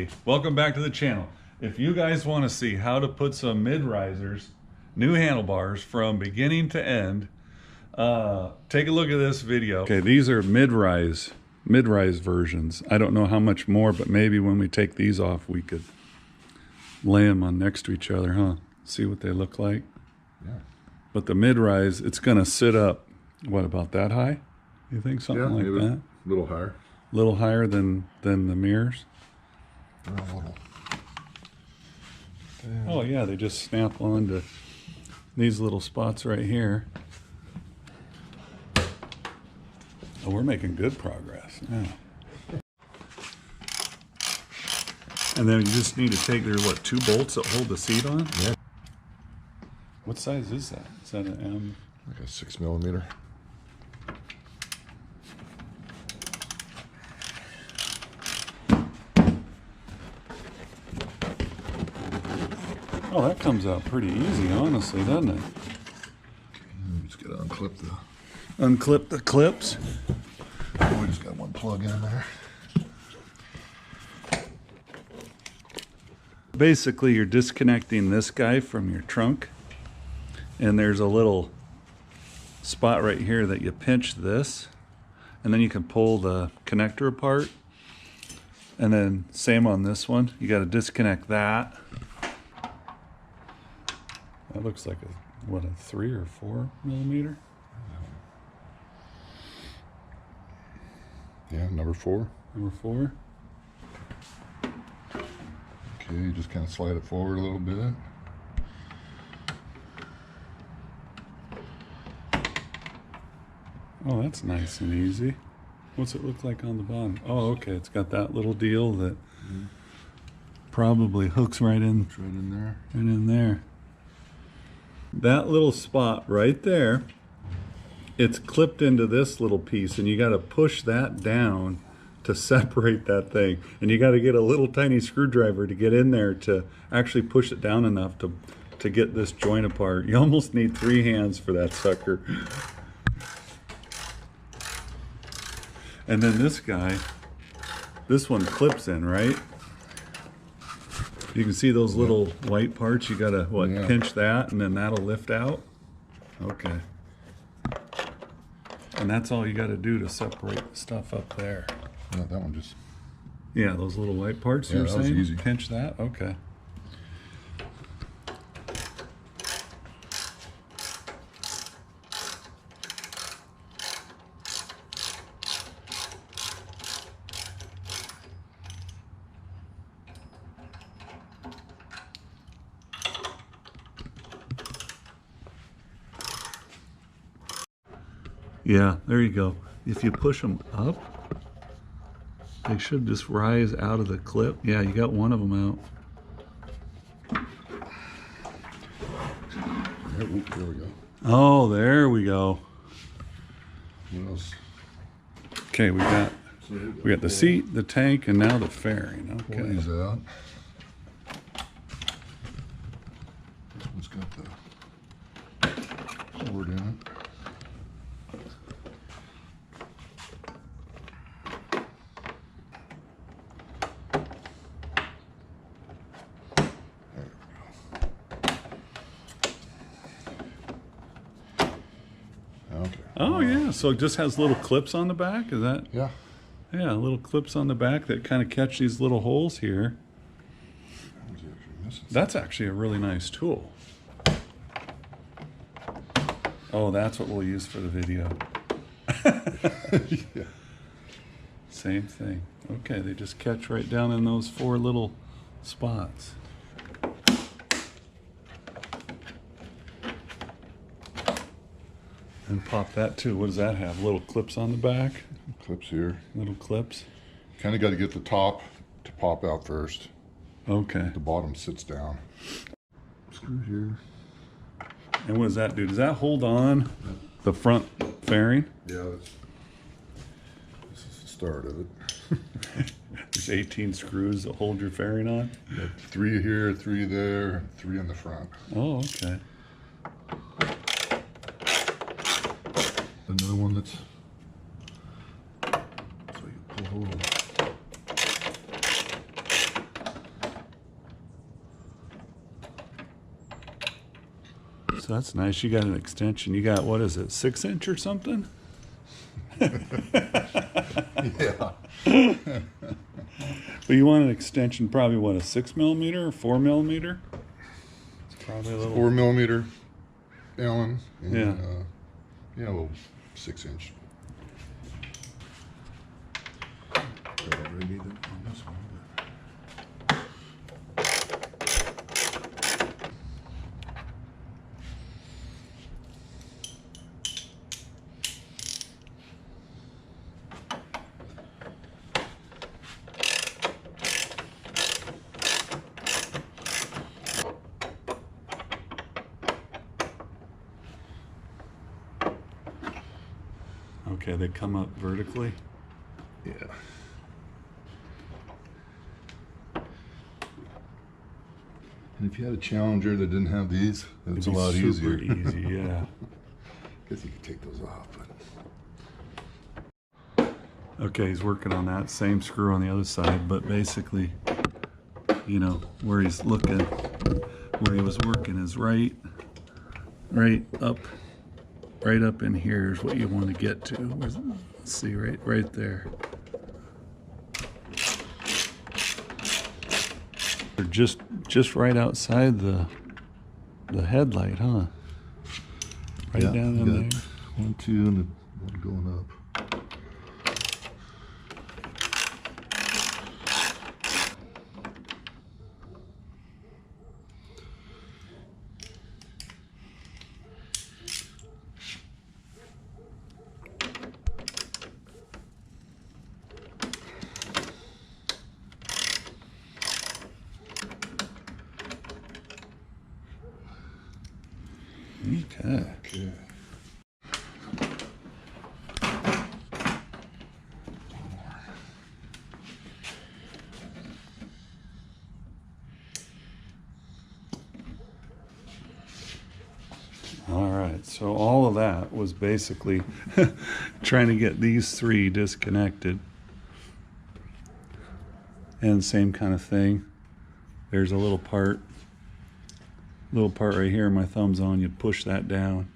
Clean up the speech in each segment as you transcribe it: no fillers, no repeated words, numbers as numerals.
Hey, welcome back to the channel. If you guys want to see how to put some mid-risers, new handlebars from beginning to end, take a look at this video. Okay, these are mid-rise versions. I don't know how much more, but maybe when we take these off, we could lay them on next to each other, huh? See what they look like. Yeah. But the mid-rise, it's going to sit up, what, about that high? You think something like that? A little higher. A little higher than the mirrors? A little. Oh yeah, they just snap onto these little spots right here. Oh, we're making good progress now. And then you just need to take, there's what, 2 bolts that hold the seat on? Yeah. What size is that? Is that an M? Like a 6mm. Oh, that comes out pretty easy, honestly, doesn't it? We just gotta Unclip the clips. We just got one plug in there. Basically, you're disconnecting this guy from your trunk, and there's a little spot right here that you pinch this, and then you can pull the connector apart. And then same on this one, you got to disconnect that. That looks like a 3 or 4mm? Yeah, number 4. Number 4. Okay, you just kind of slide it forward a little bit. Oh, that's nice and easy. What's it look like on the bottom? Oh, okay, it's got that little deal that probably hooks right in. Right in there. Right in there. That little spot right there, it's clipped into this little piece, and you got to push that down to separate that thing. And you got to get a little tiny screwdriver to get in there to actually push it down enough to get this joint apart. You almost need 3 hands for that sucker. And then this guy, this one clips in, right? You can see those little white parts. You gotta, pinch that, and then that'll lift out. Okay. And that's all you gotta do to separate the stuff up there. Yeah, that one just... Yeah, those little white parts you were saying? That was easy. Pinch that? Okay. Yeah, there you go. If you push them up, they should just rise out of the clip. Yeah, you got one of them out. There we go. Oh, there we go. What else? Okay, we got the seat, the tank, and now the fairing. Okay. Pull these out. This one's got the cord in it. Oh yeah, so it just has little clips on the back, is that? Yeah. Yeah, little clips on the back that kind of catch these little holes here. That's actually a really nice tool. Oh, that's what we'll use for the video. Yeah. Same thing. Okay, they just catch right down in those 4 little spots. And pop that too. What does that have? Little clips on the back? Clips here. Little clips? Kind of got to get the top to pop out first. Okay. The bottom sits down. Screw here. And what does that do? Does that hold on the front fairing? Yeah, this is the start of it. There's 18 screws that hold your fairing on? You got 3 here, 3 there, 3 in the front. Oh, okay. Another one that's so you pull hold. So that's nice. You got an extension. You got, what is it, 6-inch or something? Yeah. But you want an extension, probably what, a 6mm or 4mm? It's probably a little 4mm Allen. And, Yeah. Yeah, a little 6-inch. Already on this one. Okay, they come up vertically. Yeah. And if you had a Challenger that didn't have these, it's a lot super easier. easy, yeah. Guess you could take those off. Okay, he's working on that same screw on the other side, but basically, you know, where he's looking, where he was working is right up in here is what you want to get to. Let's see, right there. They're just right outside the headlight, huh? Right Yeah, down in there. 1, 2, and one going up. Okay. Okay. All right, so all of that was basically trying to get these 3 disconnected. And same kind of thing. There's a little part right here my thumb's on. You push that down.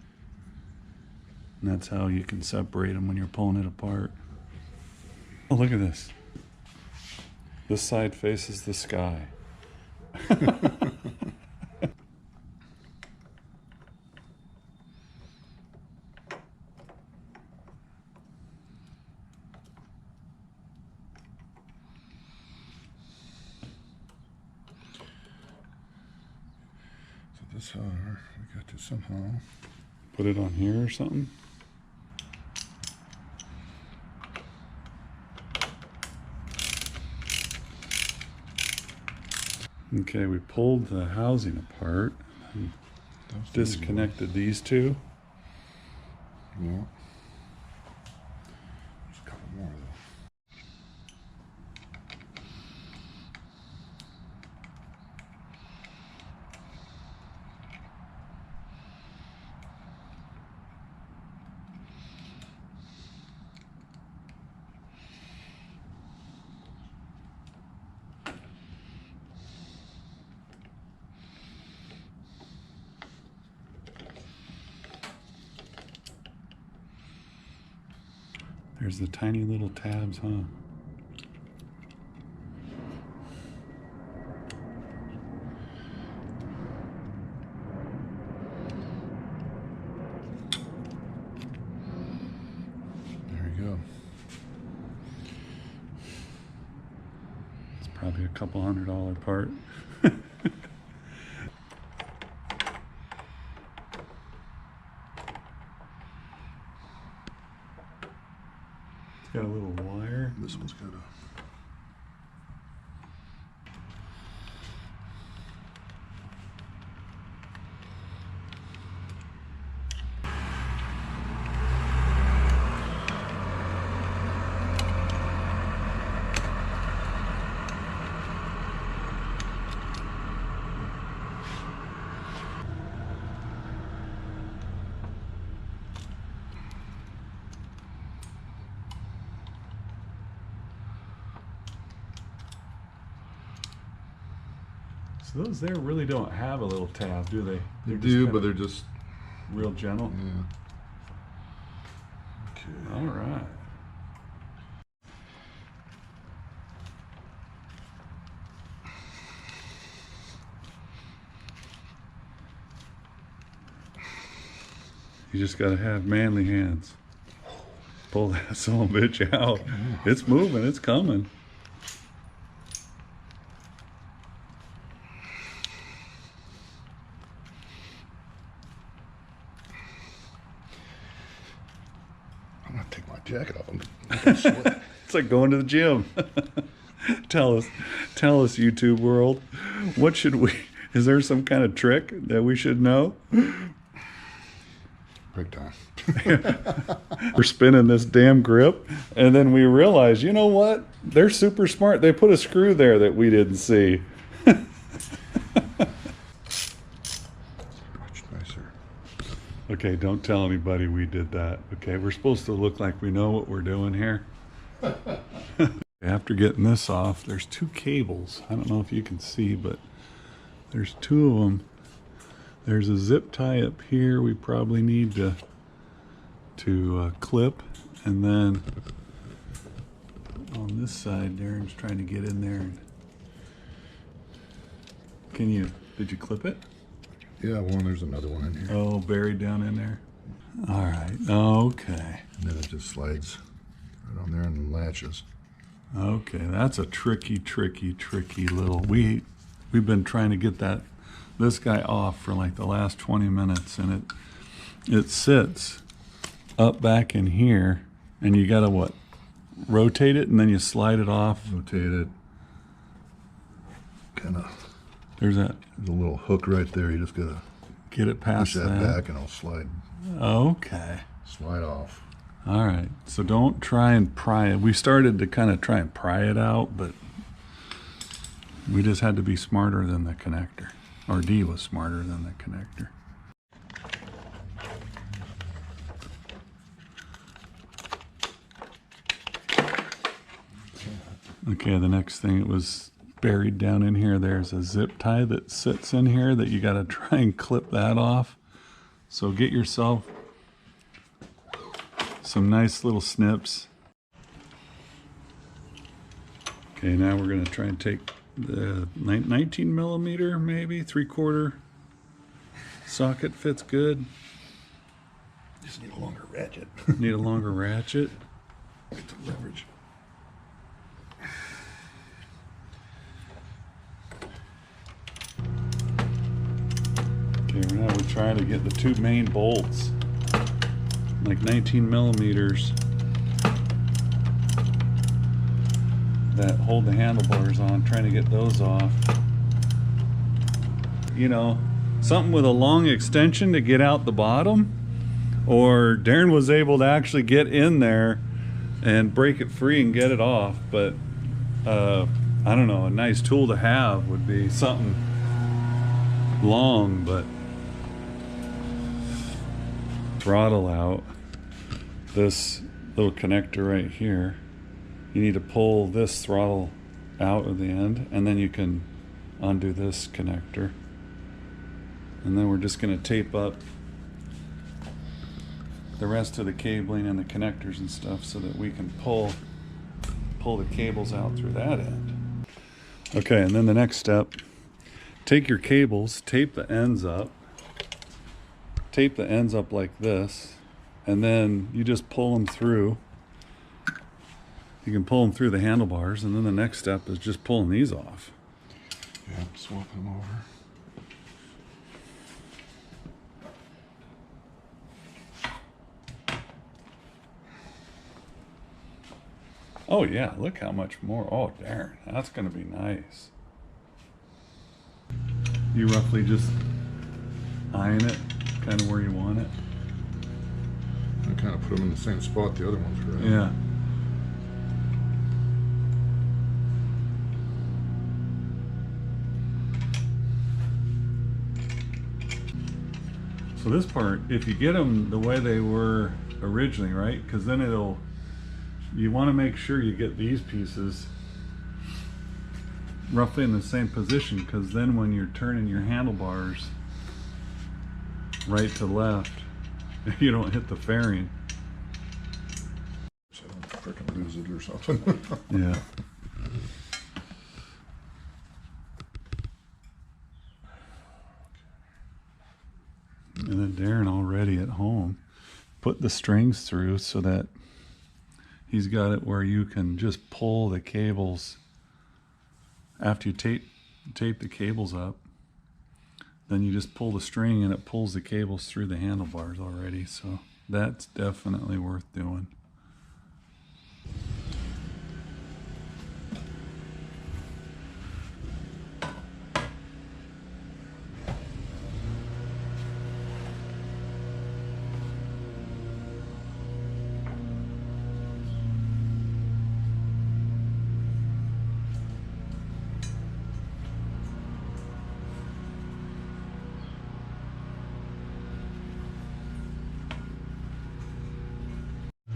And that's how you can separate them when you're pulling it apart. Oh, look at this. This side faces the sky. This we got to somehow Put it on here or something. Okay, we pulled the housing apart and disconnected these 2. Yeah. There's a couple more though. There's the tiny little tabs, huh? There you go. It's probably a couple $100 part. It's got a little wire. This one's got a. So those there really don't have a little tab, do they? They do, but they're just real gentle. Yeah. Okay. All right. You just got to have manly hands. Pull that son of a bitch out. It's moving, it's coming. I'm gonna take my jacket off. I'm gonna sweat. It's like going to the gym. Tell us, YouTube world, what should we, is there some kind of trick that we should know? Break time. We're spinning this damn grip, and then we realize, you know what? They're super smart. They put a screw there that we didn't see. Much nicer. Okay, don't tell anybody we did that. Okay, we're supposed to look like we know what we're doing here. After getting this off, there's two cables. I don't know if you can see, but there's two of them. There's a zip tie up here we probably need to clip, and then on this side, Darren's trying to get in there. Did you clip it? Yeah, well, there's another one in here. Oh, buried down in there. All right, okay. And then it just slides right on there and latches. Okay, that's a tricky little, we've been trying to get this guy off for like the last 20 minutes, and it sits up back in here, and you gotta what? Rotate it, and then you slide it off. Rotate it. Kind of. There's a little hook right there. You just gotta get it past push that back, and it'll slide. Okay. Slide off. All right. So don't try and pry it. We started to kind of try and pry it out, but we just had to be smarter than the connector. Or D was smarter than the connector. Okay, the next thing, it was buried down in here. There's a zip tie that sits in here that you got to try and clip that off. So get yourself some nice little snips. Okay, now we're going to try and take the 19 millimeter, maybe 3/4 socket. Fits good. Just need a longer ratchet. Need a longer ratchet. Get the leverage. Okay, now we're trying to get the two main bolts, like 19 millimeters, that hold the handlebars on, trying to get those off. You know, something with a long extension to get out the bottom, or Darren was able to actually get in there and break it free and get it off. But I don't know, a nice tool to have would be something long, but throttle out this little connector right here. You need to pull this throttle out of the end, and then you can undo this connector, and then we're just going to tape up the rest of the cabling and the connectors and stuff so that we can pull the cables out through that end. Okay, and then the next step, take your cables, tape the ends up like this, and then you just pull them through. You can pull them through the handlebars, and then the next step is just pulling these off. Yeah, swap them over. Oh yeah, look how much more. Oh darn, that's gonna be nice. You roughly just iron it kind of where you want it. And kind of put them in the same spot the other ones are at. Yeah. So this part, if you get them the way they were originally, right? Because then you want to make sure you get these pieces roughly in the same position, because then when you're turning your handlebars right to left, You don't hit the fairing. So I don't freaking lose it or something. Yeah. And then Darren already at home put the strings through so that he's got it where you can just pull the cables after you tape the cables up. Then you just pull the string and it pulls the cables through the handlebars already. So that's definitely worth doing.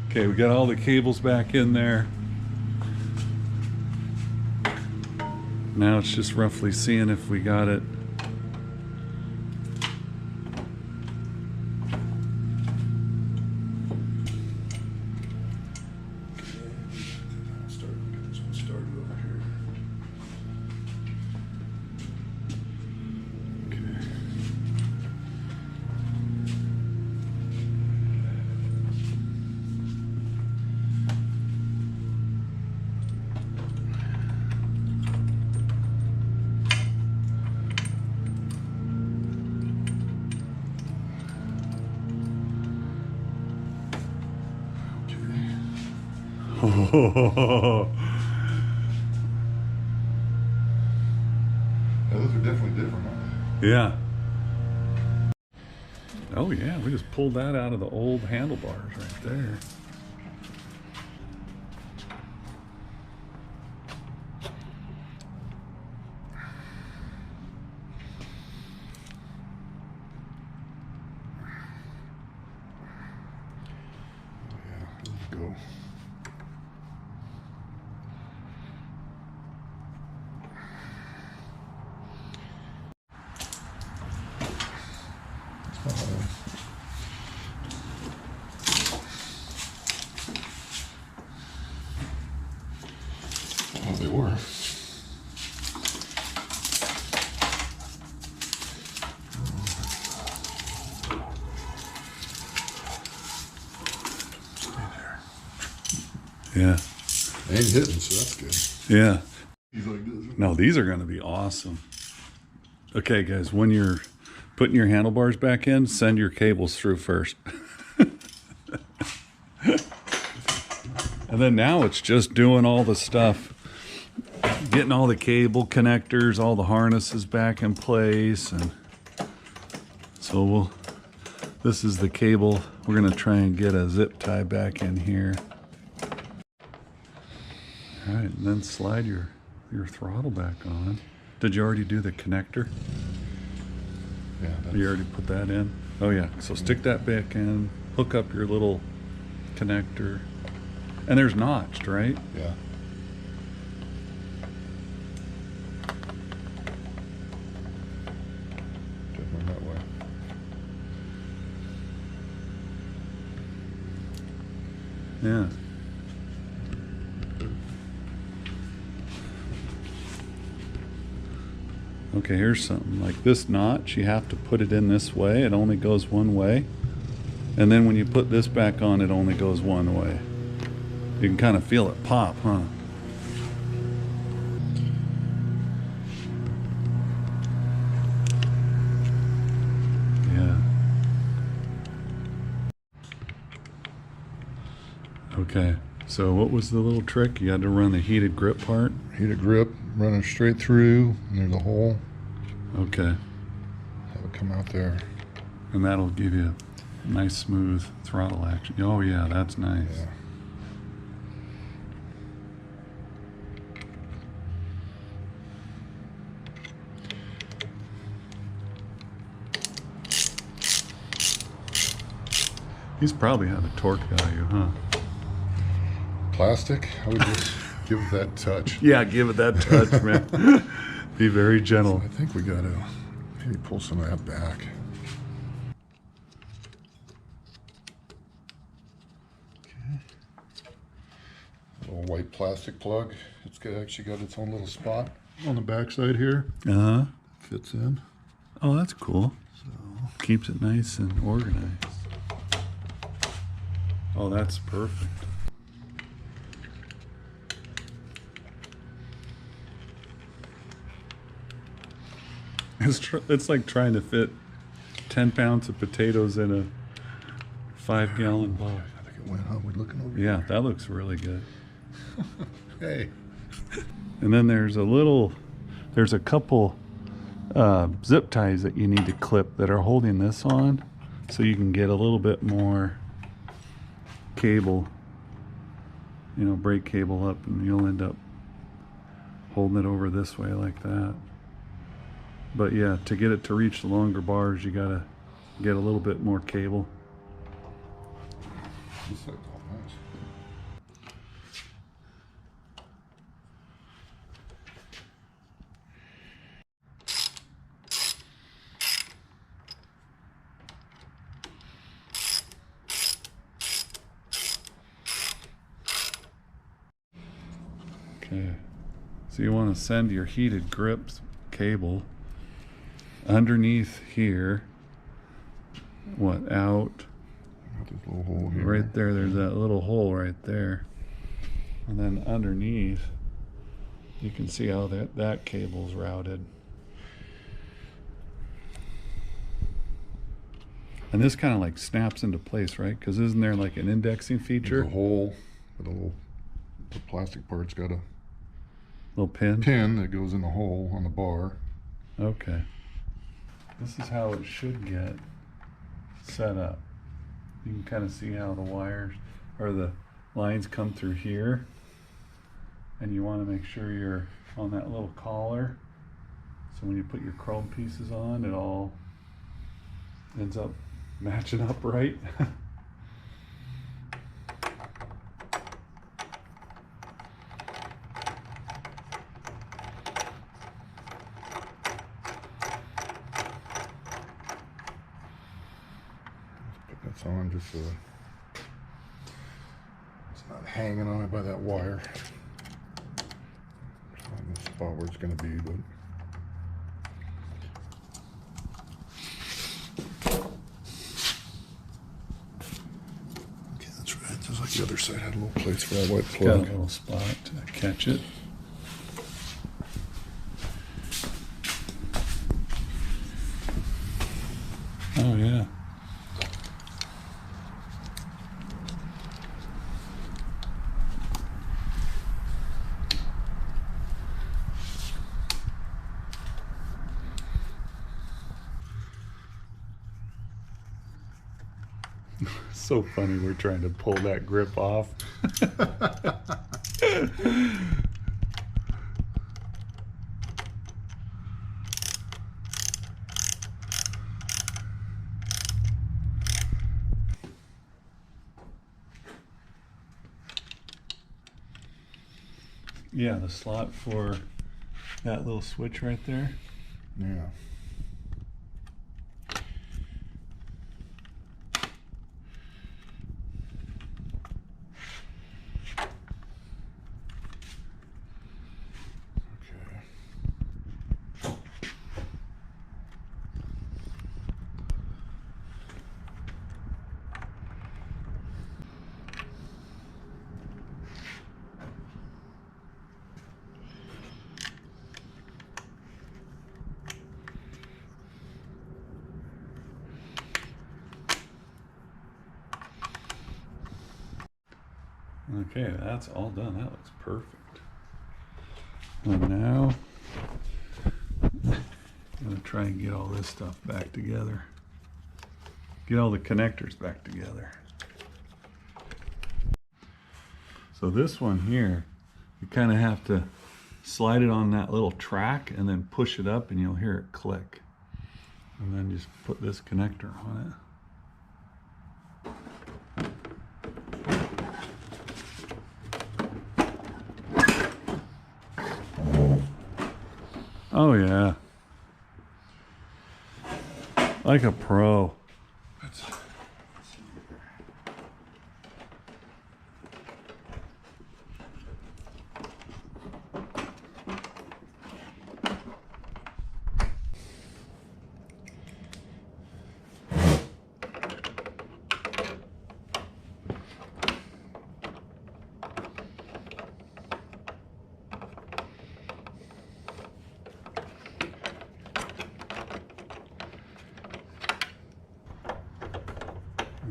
Okay, we got all the cables back in there. Now it's just roughly seeing if we got it. Get this one started over here. Okay. Oh, Yeah, those are definitely different, aren't they? yeah. Oh yeah, we just pulled that out of the old handlebars right there. Yeah, there you go. Oh, they were. Yeah. They ain't hitting, so that's good. Yeah. He's like this. No, these are going to be awesome. Okay, guys, when you're putting your handlebars back in, send your cables through first. And then now it's just doing all the stuff, getting all the cable connectors, all the harnesses back in place. And so this is the cable. We're going to try and get a zip tie back in here. All right, and then slide your throttle back on. Did you already do the connector? Yeah, that's, You already put that in? Oh yeah, so stick that back in, hook up your little connector. And there's notched, right? yeah. Definitely that way. Yeah. Okay, here's something. Like this notch, you have to put it in this way. It only goes one way. And then when you put this back on, it only goes one way. You can kind of feel it pop, huh? Yeah. Okay, so what was the little trick? You had to run the heated grip part? Heated grip, running straight through, and there's a hole. Okay. Have it come out there. And that'll give you a nice smooth throttle action. Oh yeah, that's nice. Yeah. He's probably had a torque value, huh? Plastic, I would just give it that touch. Yeah, give it that touch, man. Be very gentle. I think we gotta maybe pull some of that back. little white plastic plug. It's actually got its own little spot on the back side here. Uh-huh. Fits in. Oh, that's cool. So Keeps it nice and organized. Oh, that's perfect. It's like trying to fit 10 pounds of potatoes in a 5-gallon bowl. I think it went. How are we looking over Yeah, that looks really good. here? Hey. And then there's a couple zip ties that you need to clip that are holding this on, so you can get a little bit more cable, you know, brake cable up, and you'll end up holding it over this way like that. But yeah, to get it to reach the longer bars, you gotta get a little bit more cable. This looks all nice. Okay, so you want to send your heated grips cable underneath here, out Got this little hole here. right there. There's that little hole right there, and then underneath you can see how that cable's routed. And this kind of like snaps into place, right? Because isn't there like an indexing feature? There's a hole with the plastic part's got a Little pin? pin that goes in the hole on the bar. Okay. This is how it should get set up. You can kind of see how the wires or the lines come through here. And you want to make sure you're on that little collar. So when you put your chrome pieces on, it all ends up matching up right. That's on just so it's not hanging on it by that wire. It's not in the spot where it's going to be, but okay, that's right. Just like the other side had a little place for that white Got a plug. little spot to catch it. Oh yeah. So funny, we're trying to pull that grip off. Yeah, the slot for that little switch right there. Yeah. Okay, that's all done. That looks perfect. And now I'm gonna try and get all this stuff back together. Get all the connectors back together. So this one here, you kind of have to slide it on that little track and then push it up and you'll hear it click. And then just put this connector on it. Oh yeah, like a pro.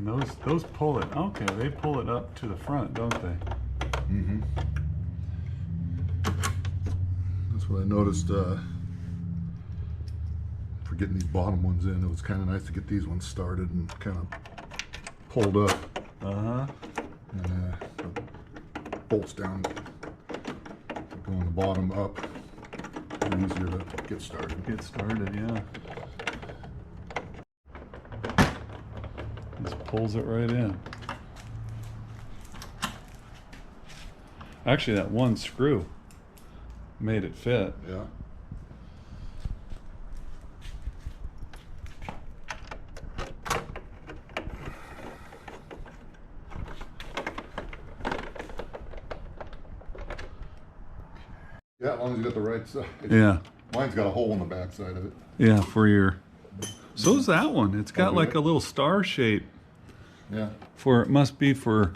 And those pull it. Okay, they pull it up to the front, don't they? Mm-hmm. That's what I noticed for getting these bottom ones in. It was kind of nice to get these ones started and kind of pulled up. Uh-huh. And bolts down, going the bottom up. Easier to get started. Get started, yeah. Just pulls it right in. Actually, that one screw made it fit. Yeah. Yeah, as long as you got the right side. Yeah. Mine's got a hole in the back side of it. Yeah, for your... So's that one. It's got like a little star shape. Yeah. It must be for...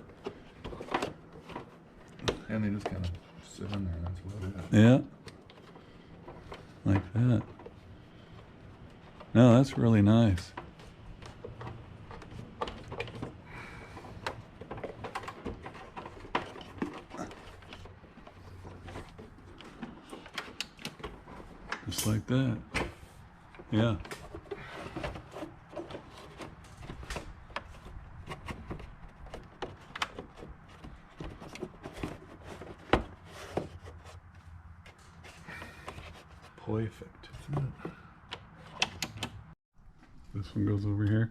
And they just kind of sit in there, that's what it is. Yeah. Like that. No, that's really nice. Just like that. Yeah. Perfect. This one goes over here?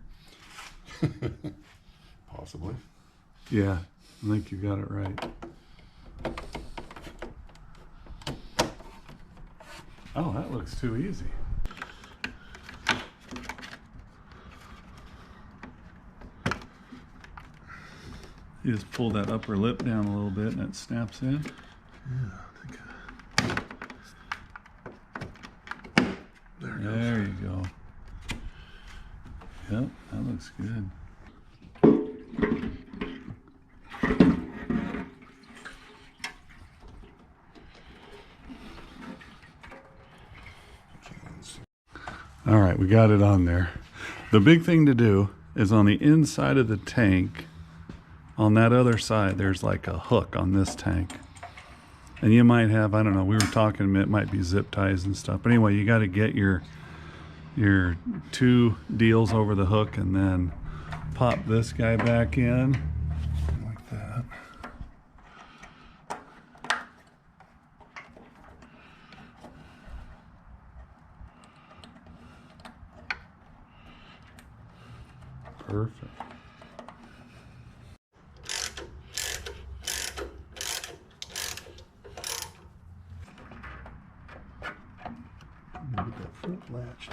Possibly. Yeah, I think you got it right. Oh, that looks too easy. You just pull that upper lip down a little bit and it snaps in. Yeah, I think. There you go. Yep, that looks good. All right, we got it on there. The big thing to do is on the inside of the tank, on that other side, there's like a hook on this tank. And you might have, I don't know, we were talking, it might be zip ties and stuff. But anyway, you got to get your two deals over the hook and then pop this guy back in. Like that. Perfect. Get that front latched.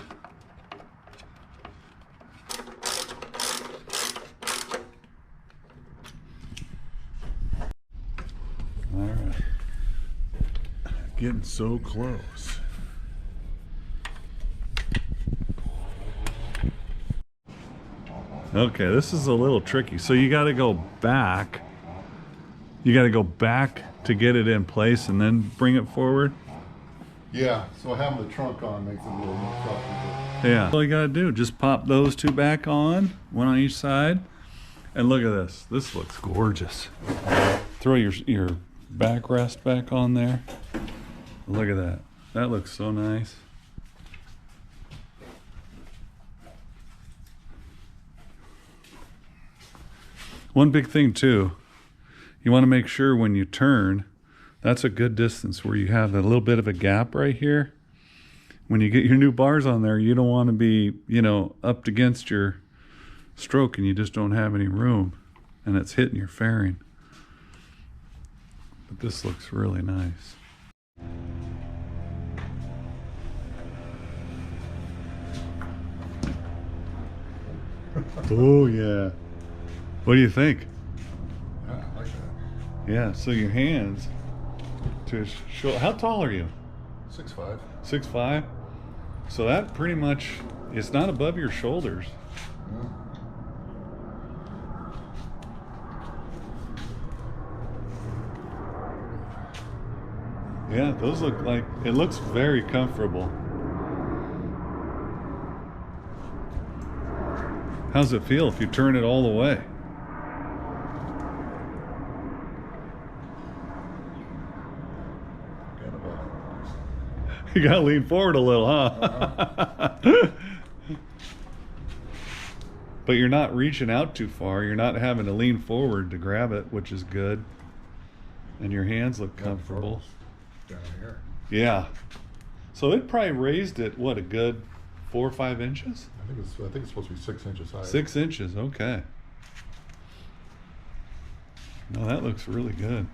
All right. Getting so close. Okay, this is a little tricky. So you got to go back. You got to go back to get it in place and then bring it forward. Yeah, so having the trunk on makes it a little more tough. Yeah. All you got to do, just pop those two back on, one on each side. And look at this. This looks gorgeous. Throw your backrest back on there. Look at that. That looks so nice. One big thing too, you want to make sure when you turn, that's a good distance where you have a little bit of a gap right here. When you get your new bars on there, you don't want to be, up against your stroke and you just don't have any room and it's hitting your fairing. But this looks really nice. Oh yeah. What do you think? Yeah, I like that. Yeah, so your hands to show, how tall are you? 6'5". 6'5"? So that pretty much is not above your shoulders. Yeah, those look like, it looks very comfortable. How's it feel if you turn it all the way? You gotta lean forward a little, huh? But you're not reaching out too far. You're not having to lean forward to grab it, which is good. And your hands look comfortable. Down here. Yeah. So it probably raised it, what, a good 4 or 5 inches? I think it's supposed to be 6 inches high. 6 inches, okay. No, that looks really good.